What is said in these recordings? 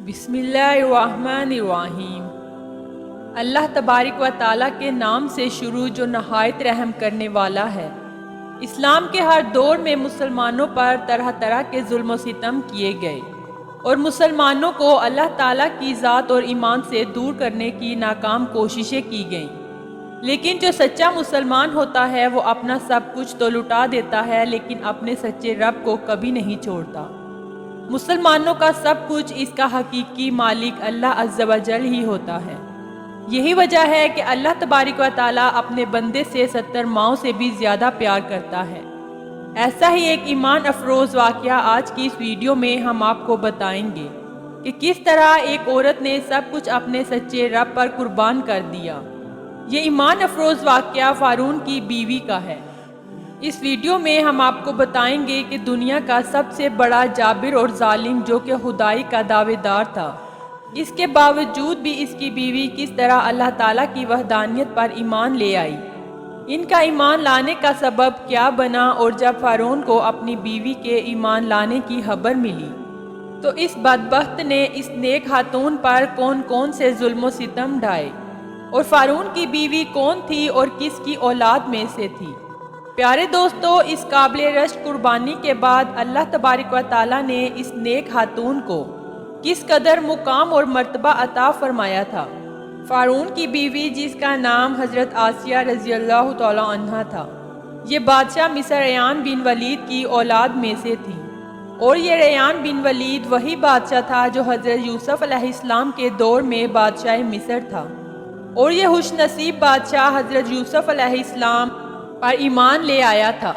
بسم اللہ الرحمن الرحیم۔ اللہ تبارک و تعالیٰ کے نام سے شروع جو نہایت رحم کرنے والا ہے۔ اسلام کے ہر دور میں مسلمانوں پر طرح طرح کے ظلم و ستم کیے گئے اور مسلمانوں کو اللہ تعالیٰ کی ذات اور ایمان سے دور کرنے کی ناکام کوششیں کی گئیں، لیکن جو سچا مسلمان ہوتا ہے وہ اپنا سب کچھ تو لٹا دیتا ہے لیکن اپنے سچے رب کو کبھی نہیں چھوڑتا۔ مسلمانوں کا سب کچھ اس کا حقیقی مالک اللہ عز و جل ہی ہوتا ہے۔ یہی وجہ ہے کہ اللہ تبارک و تعالیٰ اپنے بندے سے 70 ماؤں سے بھی زیادہ پیار کرتا ہے۔ ایسا ہی ایک ایمان افروز واقعہ آج کی اس ویڈیو میں ہم آپ کو بتائیں گے کہ کس طرح ایک عورت نے سب کچھ اپنے سچے رب پر قربان کر دیا۔ یہ ایمان افروز واقعہ فارون کی بیوی کا ہے۔ اس ویڈیو میں ہم آپ کو بتائیں گے کہ دنیا کا سب سے بڑا جابر اور ظالم جو کہ خدائی کا دعوے دار تھا، اس کے باوجود بھی اس کی بیوی کس طرح اللہ تعالیٰ کی وحدانیت پر ایمان لے آئی۔ ان کا ایمان لانے کا سبب کیا بنا، اور جب فارون کو اپنی بیوی کے ایمان لانے کی خبر ملی تو اس بدبخت نے اس نیک خاتون پر کون کون سے ظلم و ستم ڈھائے، اور فارون کی بیوی کون تھی اور کس کی اولاد میں سے تھی۔ پیارے دوستو، اس قابل رشک قربانی کے بعد اللہ تبارک و تعالیٰ نے اس نیک خاتون کو کس قدر مقام اور مرتبہ عطا فرمایا تھا۔ فارون کی بیوی، جس کا نام حضرت آسیہ رضی اللہ تعالیٰ عنہا تھا، یہ بادشاہ مصر ریان بن ولید کی اولاد میں سے تھی، اور یہ ریان بن ولید وہی بادشاہ تھا جو حضرت یوسف علیہ السلام کے دور میں بادشاہ مصر تھا، اور یہ خوش نصیب بادشاہ حضرت یوسف علیہ السلام پر ایمان لے آیا تھا۔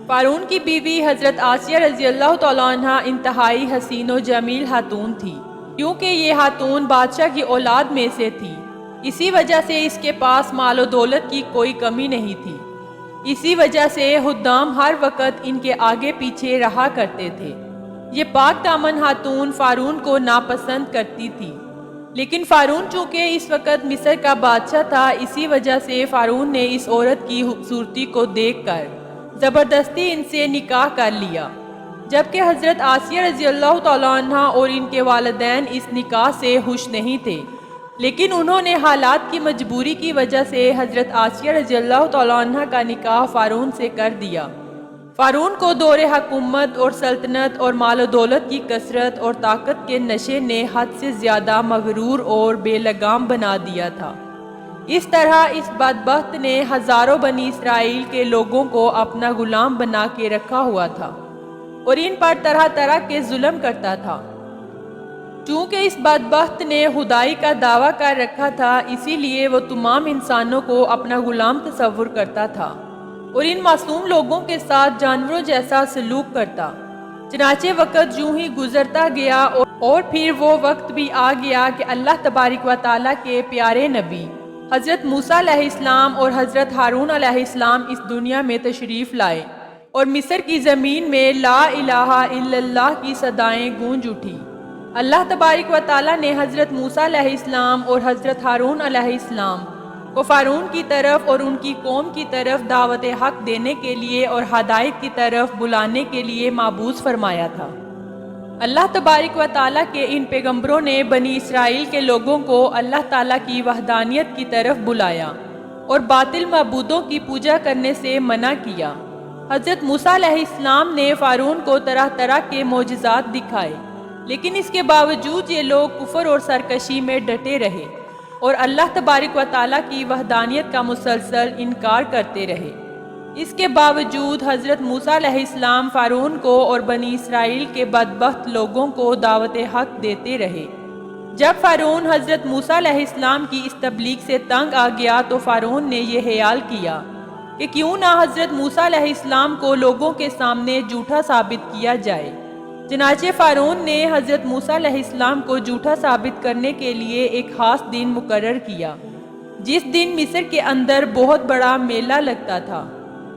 فارون کی بیوی حضرت آسیہ رضی اللہ تعالیٰ عنہا انتہائی حسین و جمیل خاتون تھی، کیونکہ یہ خاتون بادشاہ کی اولاد میں سے تھی۔ اسی وجہ سے اس کے پاس مال و دولت کی کوئی کمی نہیں تھی۔ اسی وجہ سے خدام ہر وقت ان کے آگے پیچھے رہا کرتے تھے۔ یہ پاک دامن خاتون فارون کو ناپسند کرتی تھی، لیکن فارون چونکہ اس وقت مصر کا بادشاہ تھا، اسی وجہ سے فارون نے اس عورت کی خوبصورتی کو دیکھ کر زبردستی ان سے نکاح کر لیا، جبکہ حضرت آسیہ رضی اللہ تعالیٰ عنہ اور ان کے والدین اس نکاح سے خوش نہیں تھے، لیکن انہوں نے حالات کی مجبوری کی وجہ سے حضرت آسیہ رضی اللہ تعالیٰ عنہ کا نکاح فارون سے کر دیا۔ فارون کو دور حکومت اور سلطنت اور مال و دولت کی کثرت اور طاقت کے نشے نے حد سے زیادہ مغرور اور بے لگام بنا دیا تھا۔ اس طرح اس بدبخت نے ہزاروں بنی اسرائیل کے لوگوں کو اپنا غلام بنا کے رکھا ہوا تھا اور ان پر طرح طرح کے ظلم کرتا تھا۔ چونکہ اس بدبخت نے خدائی کا دعویٰ کر رکھا تھا، اسی لیے وہ تمام انسانوں کو اپنا غلام تصور کرتا تھا اور ان معصوم لوگوں کے ساتھ جانوروں جیسا سلوک کرتا۔ چنانچہ وقت یوں ہی گزرتا گیا اور پھر وہ وقت بھی آ گیا کہ اللہ تبارک و تعالیٰ کے پیارے نبی حضرت موسیٰ علیہ السلام اور حضرت ہارون علیہ السلام اس دنیا میں تشریف لائے، اور مصر کی زمین میں لا الہ الا اللہ کی صدائیں گونج اٹھی۔ اللہ تبارک و تعالیٰ نے حضرت موسیٰ علیہ السلام اور حضرت ہارون علیہ السلام کو فارون کی طرف اور ان کی قوم کی طرف دعوت حق دینے کے لیے اور ہدایت کی طرف بلانے کے لیے مبعوث فرمایا تھا۔ اللہ تبارک و تعالیٰ کے ان پیغمبروں نے بنی اسرائیل کے لوگوں کو اللہ تعالیٰ کی وحدانیت کی طرف بلایا اور باطل معبودوں کی پوجا کرنے سے منع کیا۔ حضرت موسیٰ علیہ السلام نے فارون کو طرح طرح کے معجزات دکھائے، لیکن اس کے باوجود یہ لوگ کفر اور سرکشی میں ڈٹے رہے اور اللہ تبارک و تعالیٰ کی وحدانیت کا مسلسل انکار کرتے رہے۔ اس کے باوجود حضرت موسیٰ علیہ السلام فارون کو اور بنی اسرائیل کے بدبخت لوگوں کو دعوت حق دیتے رہے۔ جب فارون حضرت موسیٰ علیہ السلام کی اس تبلیغ سے تنگ آ گیا تو فارون نے یہ خیال کیا کہ کیوں نہ حضرت موسیٰ علیہ السلام کو لوگوں کے سامنے جھوٹا ثابت کیا جائے۔ چنانچہ فارون نے حضرت موسیٰ علیہ السلام کو جھوٹا ثابت کرنے کے لیے ایک خاص دن مقرر کیا، جس دن مصر کے اندر بہت بڑا میلہ لگتا تھا،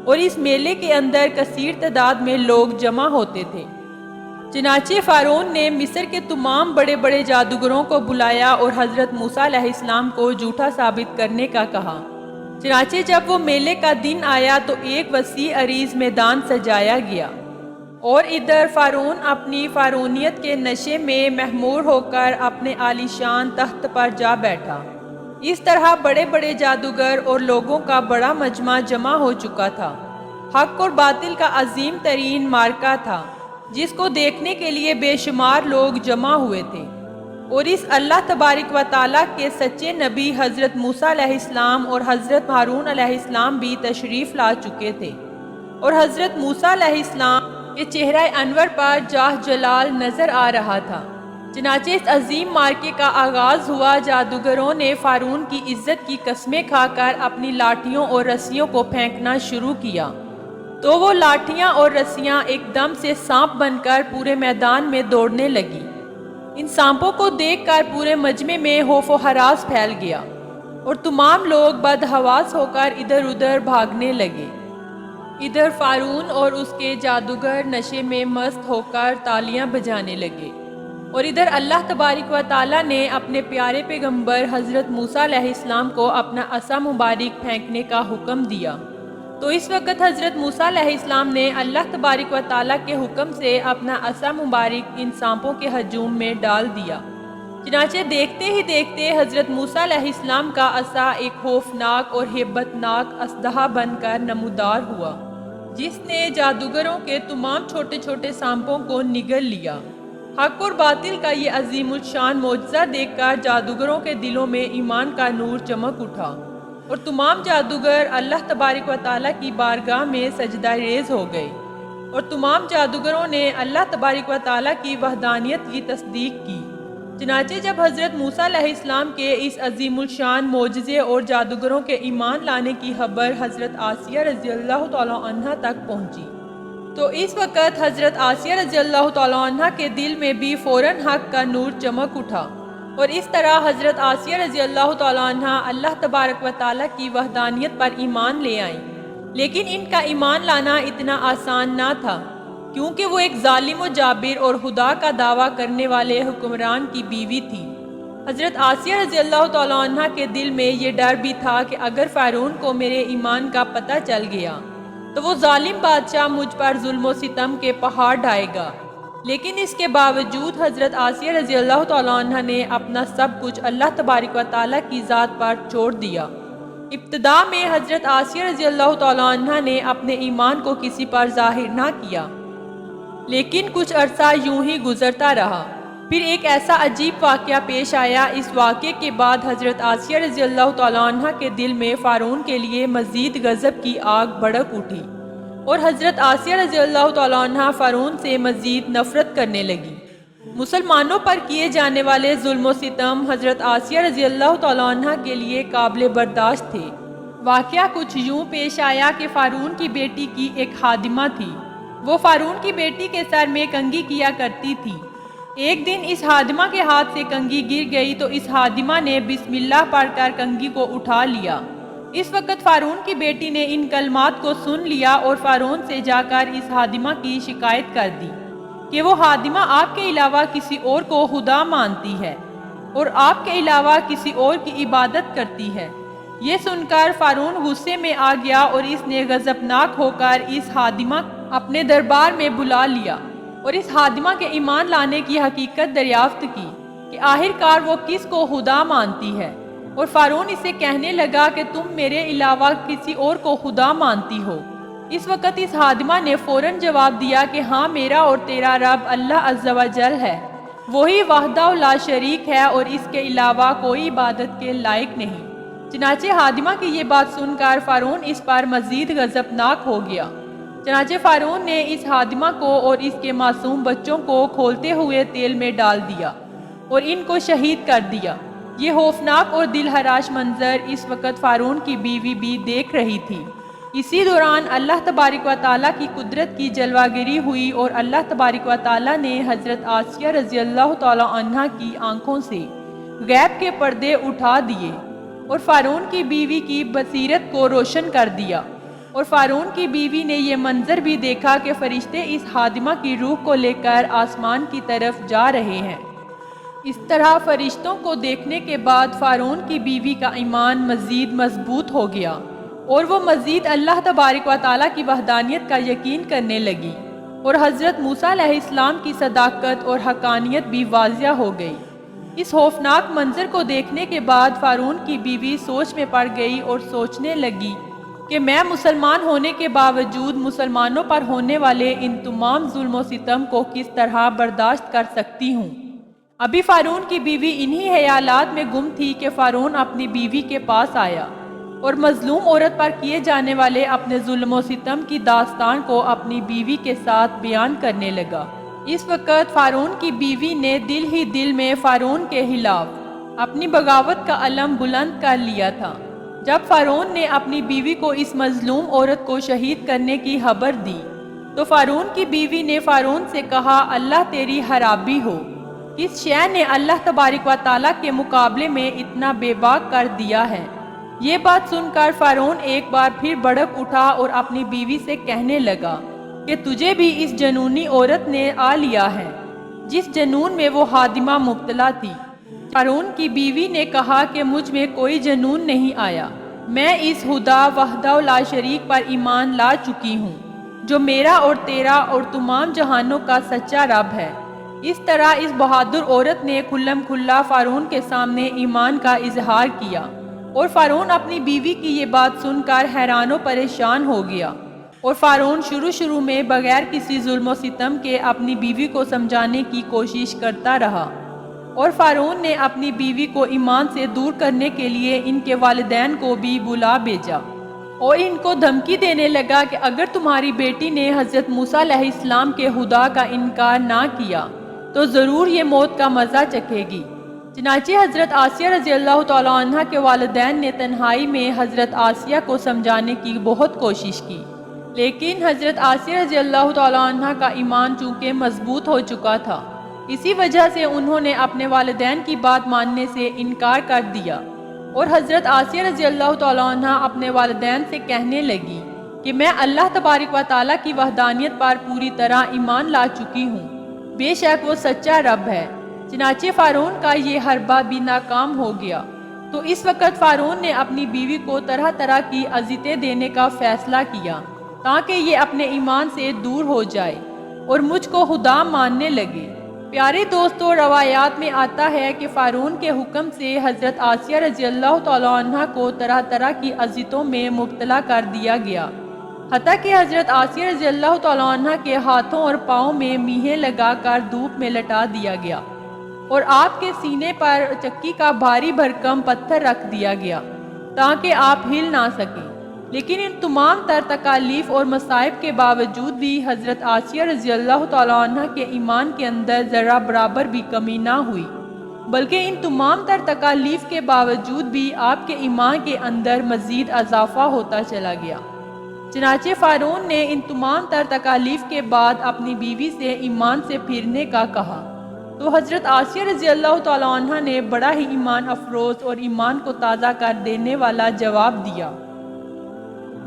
اور اس میلے کے اندر کثیر تعداد میں لوگ جمع ہوتے تھے۔ چنانچہ فارون نے مصر کے تمام بڑے بڑے جادوگروں کو بلایا اور حضرت موسیٰ علیہ السلام کو جھوٹا ثابت کرنے کا کہا۔ چنانچہ جب وہ میلے کا دن آیا تو ایک وسیع عریض میدان سجایا گیا، اور ادھر فارون اپنی فارونیت کے نشے میں محمور ہو کر اپنے عالیشان تخت پر جا بیٹھا۔ اس طرح بڑے بڑے جادوگر اور لوگوں کا بڑا مجمع جمع ہو چکا تھا۔ حق اور باطل کا عظیم ترین معرکہ تھا، جس کو دیکھنے کے لیے بے شمار لوگ جمع ہوئے تھے۔ اور اس اللہ تبارک و تعالیٰ کے سچے نبی حضرت موسیٰ علیہ السلام اور حضرت ہارون علیہ السلام بھی تشریف لا چکے تھے، اور حضرت موسیٰ علیہ السلام کے چہرہ انور پر جاہ جلال نظر آ رہا تھا۔ چنانچہ اس عظیم معرکے کا آغاز ہوا۔ جادوگروں نے فارون کی عزت کی قسمیں کھا کر اپنی لاٹھیوں اور رسیوں کو پھینکنا شروع کیا، تو وہ لاٹھیاں اور رسیاں ایک دم سے سانپ بن کر پورے میدان میں دوڑنے لگی۔ ان سانپوں کو دیکھ کر پورے مجمع میں خوف و ہراس پھیل گیا، اور تمام لوگ بدحواس ہو کر ادھر ادھر بھاگنے لگے۔ ادھر فارون اور اس کے جادوگر نشے میں مست ہو کر تالیاں بجانے لگے، اور ادھر اللہ تبارک و تعالیٰ نے اپنے پیارے پیغمبر حضرت موسیٰ علیہ السلام کو اپنا عصا مبارک پھینکنے کا حکم دیا۔ تو اس وقت حضرت موسیٰ علیہ السلام نے اللہ تبارک و تعالیٰ کے حکم سے اپنا عصا مبارک ان سانپوں کے ہجوم میں ڈال دیا۔ چنانچہ دیکھتے ہی دیکھتے حضرت موسیٰ علیہ السلام کا عصا ایک خوفناک اور ہیبت ناک اسلحہ بن کر نمودار ہوا، جس نے جادوگروں کے تمام چھوٹے چھوٹے سانپوں کو نگل لیا۔ حق اور باطل کا یہ عظیم الشان معجزہ دیکھ کر جادوگروں کے دلوں میں ایمان کا نور چمک اٹھا، اور تمام جادوگر اللہ تبارک و تعالیٰ کی بارگاہ میں سجدہ ریز ہو گئے، اور تمام جادوگروں نے اللہ تبارک و تعالیٰ کی وحدانیت کی تصدیق کی۔ چنانچہ جب حضرت موسیٰ علیہ السلام کے اس عظیم الشان معجزے اور جادوگروں کے ایمان لانے کی خبر حضرت آسیہ رضی اللہ تعالیٰ عنہ تک پہنچی، تو اس وقت حضرت آسیہ رضی اللہ تعالیٰ عنہ کے دل میں بھی فوراً حق کا نور چمک اٹھا، اور اس طرح حضرت آسیہ رضی اللہ تعالیٰ عنہ اللہ تبارک و تعالیٰ کی وحدانیت پر ایمان لے آئیں۔ لیکن ان کا ایمان لانا اتنا آسان نہ تھا، کیونکہ وہ ایک ظالم و جابر اور خدا کا دعویٰ کرنے والے حکمران کی بیوی تھی۔ حضرت آسیہ رضی اللہ تعالیٰ عنہ کے دل میں یہ ڈر بھی تھا کہ اگر فارون کو میرے ایمان کا پتہ چل گیا تو وہ ظالم بادشاہ مجھ پر ظلم و ستم کے پہاڑ ڈھائے گا۔ لیکن اس کے باوجود حضرت آسیہ رضی اللہ تعالیٰ عنہ نے اپنا سب کچھ اللہ تبارک و تعالیٰ کی ذات پر چھوڑ دیا۔ ابتدا میں حضرت آسیہ رضی اللہ تعالیٰ عنہ نے اپنے ایمان کو کسی پر ظاہر نہ کیا، لیکن کچھ عرصہ یوں ہی گزرتا رہا۔ پھر ایک ایسا عجیب واقعہ پیش آیا۔ اس واقعے کے بعد حضرت آسیہ رضی اللہ تعالیٰ عنہ کے دل میں فارون کے لیے مزید غضب کی آگ بھڑک اٹھی، اور حضرت آسیہ رضی اللہ تعالیٰ عنہ فارون سے مزید نفرت کرنے لگی۔ مسلمانوں پر کیے جانے والے ظلم و ستم حضرت آسیہ رضی اللہ تعالیٰ عنہ کے لیے قابل برداشت تھے۔ واقعہ کچھ یوں پیش آیا کہ فارون کی بیٹی کی ایک خادمہ تھی۔ وہ فارون کی بیٹی کے سر میں کنگھی کیا کرتی تھی۔ ایک دن اس خادمہ کے ہاتھ سے کنگھی گر گئی تو اس خادمہ نے بسم اللہ پڑھ کر کنگھی کو اٹھا لیا۔ اس وقت فارون کی بیٹی نے ان کلمات کو سن لیا اور فارون سے جا کر اس خادمہ کی شکایت کر دی کہ وہ خادمہ آپ کے علاوہ کسی اور کو خدا مانتی ہے اور آپ کے علاوہ کسی اور کی عبادت کرتی ہے۔ یہ سن کر فارون غصے میں آ گیا اور اس نے غضبناک ہو کر اس خادمہ اپنے دربار میں بلا لیا اور اس خادمہ کے ایمان لانے کی حقیقت دریافت کی کہ آخرکار وہ کس کو خدا مانتی ہے، اور فارون اسے کہنے لگا کہ تم میرے علاوہ کسی اور کو خدا مانتی ہو۔ اس وقت اس خادمہ نے فوراً جواب دیا کہ ہاں، میرا اور تیرا رب اللہ عز و جل ہے، وہی وحدہ لا شریک ہے اور اس کے علاوہ کوئی عبادت کے لائق نہیں۔ چنانچہ خادمہ کی یہ بات سن کر فارون اس پر مزید غضبناک ہو گیا۔ چنانچہ فارون نے اس خادمہ کو اور اس کے معصوم بچوں کو کھولتے ہوئے تیل میں ڈال دیا اور ان کو شہید کر دیا۔ یہ خوفناک اور دل ہراش منظر اس وقت فارون کی بیوی بھی دیکھ رہی تھی۔ اسی دوران اللہ تبارک و تعالیٰ کی قدرت کی جلوہ گری ہوئی اور اللہ تبارک و تعالیٰ نے حضرت آسیہ رضی اللہ تعالیٰ عنہ کی آنکھوں سے غیب کے پردے اٹھا دیے اور فارون کی بیوی کی بصیرت کو روشن کر دیا، اور فارون کی بیوی نے یہ منظر بھی دیکھا کہ فرشتے اس خادمہ کی روح کو لے کر آسمان کی طرف جا رہے ہیں۔ اس طرح فرشتوں کو دیکھنے کے بعد فارون کی بیوی کا ایمان مزید مضبوط ہو گیا اور وہ مزید اللہ تبارک و تعالیٰ کی وحدانیت کا یقین کرنے لگی۔ اور حضرت موسیٰ علیہ السلام کی صداقت اور حقانیت بھی واضح ہو گئی۔ اس خوفناک منظر کو دیکھنے کے بعد فارون کی بیوی سوچ میں پڑ گئی اور سوچنے لگی کہ میں مسلمان ہونے کے باوجود مسلمانوں پر ہونے والے ان تمام ظلم و ستم کو کس طرح برداشت کر سکتی ہوں۔ ابھی فارون کی بیوی انہی خیالات میں گم تھی کہ فارون اپنی بیوی کے پاس آیا اور مظلوم عورت پر کیے جانے والے اپنے ظلم و ستم کی داستان کو اپنی بیوی کے ساتھ بیان کرنے لگا۔ اس وقت فارون کی بیوی نے دل ہی دل میں فارون کے خلاف اپنی بغاوت کا علم بلند کر لیا تھا۔ جب فارون نے اپنی بیوی کو اس مظلوم عورت کو شہید کرنے کی خبر دی تو فارون کی بیوی نے فارون سے کہا، اللہ تیری خرابی ہو، کس شے نے اللہ تبارک و تعالیٰ کے مقابلے میں اتنا بے باک کر دیا ہے۔ یہ بات سن کر فارون ایک بار پھر بھڑک اٹھا اور اپنی بیوی سے کہنے لگا کہ تجھے بھی اس جنونی عورت نے آ لیا ہے جس جنون میں وہ خادمہ مبتلا تھی۔ فارون کی بیوی نے کہا کہ مجھ میں کوئی جنون نہیں آیا، میں اس خدا وحدہ لا شریک پر ایمان لا چکی ہوں جو میرا اور تیرا اور تمام جہانوں کا سچا رب ہے۔ اس طرح اس بہادر عورت نے کھلم کھلا فارون کے سامنے ایمان کا اظہار کیا، اور فارون اپنی بیوی کی یہ بات سن کر حیران و پریشان ہو گیا، اور فارون شروع میں بغیر کسی ظلم و ستم کے اپنی بیوی کو سمجھانے کی کوشش کرتا رہا، اور فارون نے اپنی بیوی کو ایمان سے دور کرنے کے لیے ان کے والدین کو بھی بلا بھیجا اور ان کو دھمکی دینے لگا کہ اگر تمہاری بیٹی نے حضرت موسیٰ علیہ السلام کے خدا کا انکار نہ کیا تو ضرور یہ موت کا مزہ چکھے گی۔ چنانچہ حضرت آسیہ رضی اللہ تعالیٰ عنہ کے والدین نے تنہائی میں حضرت آسیہ کو سمجھانے کی بہت کوشش کی، لیکن حضرت آسیہ رضی اللہ تعالیٰ عنہ کا ایمان چونکہ مضبوط ہو چکا تھا، اسی وجہ سے انہوں نے اپنے والدین کی بات ماننے سے انکار کر دیا، اور حضرت آسیہ رضی اللہ تعالیٰ عنہ اپنے والدین سے کہنے لگی کہ میں اللہ تبارک و تعالیٰ کی وحدانیت پر پوری طرح ایمان لا چکی ہوں، بے شک وہ سچا رب ہے۔ چنانچہ فارون کا یہ حربہ بھی ناکام ہو گیا، تو اس وقت فارون نے اپنی بیوی کو طرح طرح کی اذیتیں دینے کا فیصلہ کیا تاکہ یہ اپنے ایمان سے دور ہو جائے اور مجھ کو خدا ماننے لگے۔ پیارے دوستو، روایات میں آتا ہے کہ فارون کے حکم سے حضرت آسیہ رضی اللہ تعالیٰ عنہ کو طرح طرح کی اذیتوں میں مبتلا کر دیا گیا، حتیٰ کہ حضرت آسیہ رضی اللہ تعالیٰ عنہ کے ہاتھوں اور پاؤں میں میخیں لگا کر دھوپ میں لٹا دیا گیا، اور آپ کے سینے پر چکی کا بھاری بھرکم پتھر رکھ دیا گیا تاکہ آپ ہل نہ سکیں۔ لیکن ان تمام تر تکالیف اور مصائب کے باوجود بھی حضرت آسیہ رضی اللہ تعالیٰ عنہ کے ایمان کے اندر ذرہ برابر بھی کمی نہ ہوئی، بلکہ ان تمام تر تکالیف کے باوجود بھی آپ کے ایمان کے اندر مزید اضافہ ہوتا چلا گیا۔ چنانچہ فارون نے ان تمام تر تکالیف کے بعد اپنی بیوی سے ایمان سے پھرنے کا کہا، تو حضرت آسیہ رضی اللہ تعالیٰ عنہ نے بڑا ہی ایمان افروز اور ایمان کو تازہ کر دینے والا جواب دیا،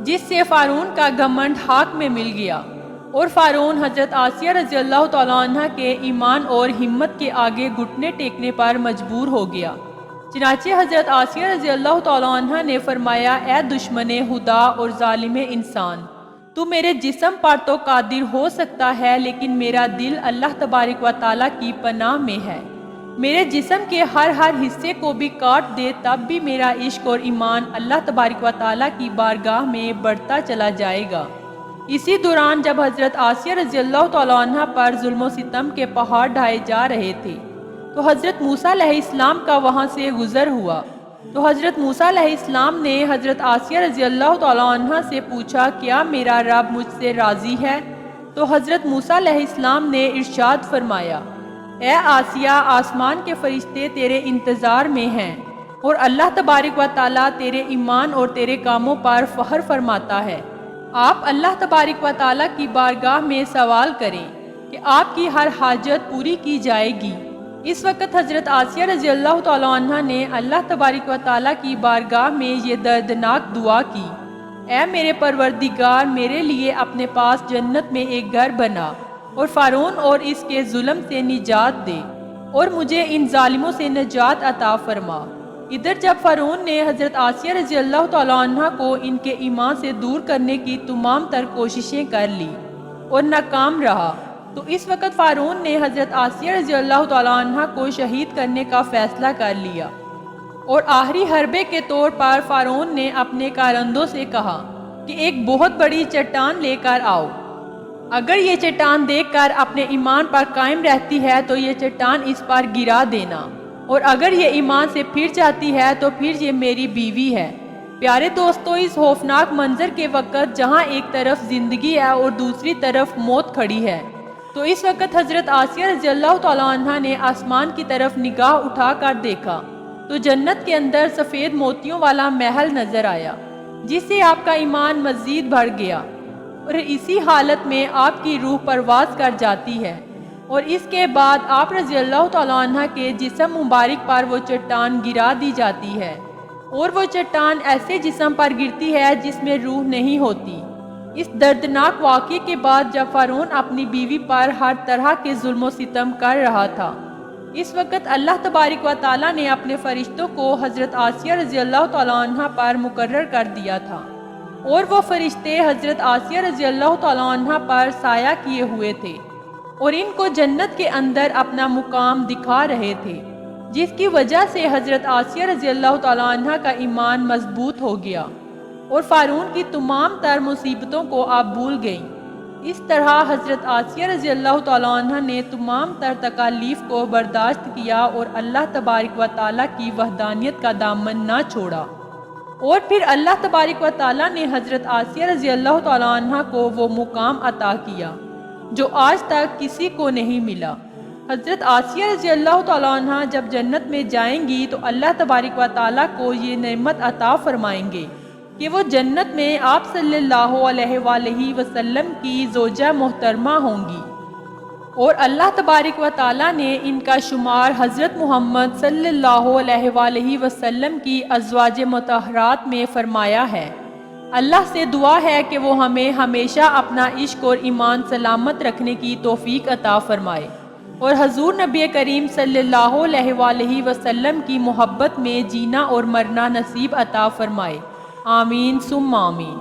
جس سے فارون کا گھمنڈ خاک میں مل گیا، اور فارون حضرت آسیہ رضی اللہ تعالیٰ عنہ کے ایمان اور ہمت کے آگے گھٹنے ٹیکنے پر مجبور ہو گیا۔ چنانچہ حضرت آسیہ رضی اللہ تعالیٰ عنہ نے فرمایا، اے دشمن خدا اور ظالم انسان، تو میرے جسم پر تو قادر ہو سکتا ہے، لیکن میرا دل اللہ تبارک و تعالیٰ کی پناہ میں ہے۔ میرے جسم کے ہر حصے کو بھی کاٹ دے تب بھی میرا عشق اور ایمان اللہ تبارک و تعالیٰ کی بارگاہ میں بڑھتا چلا جائے گا۔ اسی دوران جب حضرت آسیہ رضی اللہ تعالیٰ عنہ پر ظلم و ستم کے پہاڑ ڈھائے جا رہے تھے تو حضرت موسیٰ علیہ السلام کا وہاں سے گزر ہوا، تو حضرت موسیٰ علیہ السلام نے حضرت آسیہ رضی اللہ تعالیٰ عنہ سے پوچھا، کیا میرا رب مجھ سے راضی ہے؟ تو حضرت موسیٰ علیہ السلام نے ارشاد فرمایا، اے آسیہ، آسمان کے فرشتے تیرے انتظار میں ہیں، اور اللہ تبارک و تعالیٰ تیرے ایمان اور تیرے کاموں پر فخر فرماتا ہے۔ آپ اللہ تبارک و تعالیٰ کی بارگاہ میں سوال کریں کہ آپ کی ہر حاجت پوری کی جائے گی۔ اس وقت حضرت آسیہ رضی اللہ تعالیٰ عنہ نے اللہ تبارک و تعالیٰ کی بارگاہ میں یہ دردناک دعا کی، اے میرے پروردگار، میرے لیے اپنے پاس جنت میں ایک گھر بنا اور فارون اور اس کے ظلم سے نجات دے، اور مجھے ان ظالموں سے نجات عطا فرما۔ ادھر جب فارون نے حضرت آسیہ رضی اللہ تعالیٰ عنہ کو ان کے ایمان سے دور کرنے کی تمام تر کوششیں کر لی، اور ناکام رہا، تو اس وقت فارعون نے حضرت آسیہ رضی اللہ تعالیٰ عنہ کو شہید کرنے کا فیصلہ کر لیا، اور آخری حربے کے طور پر فارعون نے اپنے کارندوں سے کہا کہ ایک بہت بڑی چٹان لے کر آؤ۔ اگر یہ چٹان دیکھ کر اپنے ایمان پر قائم رہتی ہے تو یہ چٹان اس پر گرا دینا، اور اگر یہ ایمان سے پھر جاتی ہے تو پھر یہ میری بیوی ہے۔ پیارے دوستو، اس خوفناک منظر کے وقت جہاں ایک طرف زندگی ہے اور دوسری طرف موت کھڑی ہے، تو اس وقت حضرت آسیہ رضی اللہ تعالیٰ عنہ نے آسمان کی طرف نگاہ اٹھا کر دیکھا تو جنت کے اندر سفید موتیوں والا محل نظر آیا، جس سے آپ کا ایمان مزید بڑھ گیا، اور اسی حالت میں آپ کی روح پرواز کر جاتی ہے، اور اس کے بعد آپ رضی اللہ تعالیٰ عنہ کے جسم مبارک پر وہ چٹان گرا دی جاتی ہے، اور وہ چٹان ایسے جسم پر گرتی ہے جس میں روح نہیں ہوتی۔ اس دردناک واقعے کے بعد جب فارعون اپنی بیوی پر ہر طرح کے ظلم و ستم کر رہا تھا، اس وقت اللہ تبارک و تعالیٰ نے اپنے فرشتوں کو حضرت آسیہ رضی اللہ تعالیٰ عنہ پر مقرر کر دیا تھا، اور وہ فرشتے حضرت آسیہ رضی اللہ تعالیٰ عنہ پر سایہ کیے ہوئے تھے، اور ان کو جنت کے اندر اپنا مقام دکھا رہے تھے، جس کی وجہ سے حضرت آسیہ رضی اللہ تعالیٰ عنہ کا ایمان مضبوط ہو گیا، اور فارعون کی تمام تر مصیبتوں کو آپ بھول گئیں۔ اس طرح حضرت آسیہ رضی اللہ تعالیٰ عنہ نے تمام تر تکالیف کو برداشت کیا اور اللہ تبارک و تعالیٰ کی وحدانیت کا دامن نہ چھوڑا، اور پھر اللہ تبارک و تعالیٰ نے حضرت آسیہ رضی اللہ تعالیٰ عنہ کو وہ مقام عطا کیا جو آج تک کسی کو نہیں ملا۔ حضرت آسیہ رضی اللہ تعالیٰ عنہ جب جنت میں جائیں گی تو اللہ تبارک و تعالیٰ کو یہ نعمت عطا فرمائیں گے کہ وہ جنت میں آپ صلی اللہ علیہ وآلہ وسلم کی زوجہ محترمہ ہوں گی، اور اللہ تبارک و تعالیٰ نے ان کا شمار حضرت محمد صلی اللہ علیہ وآلہ وسلم کی ازواج مطہرات میں فرمایا ہے۔ اللہ سے دعا ہے کہ وہ ہمیں ہمیشہ اپنا عشق اور ایمان سلامت رکھنے کی توفیق عطا فرمائے، اور حضور نبی کریم صلی اللہ علیہ وآلہ وسلم کی محبت میں جینا اور مرنا نصیب عطا فرمائے۔ آمین ثم آمین۔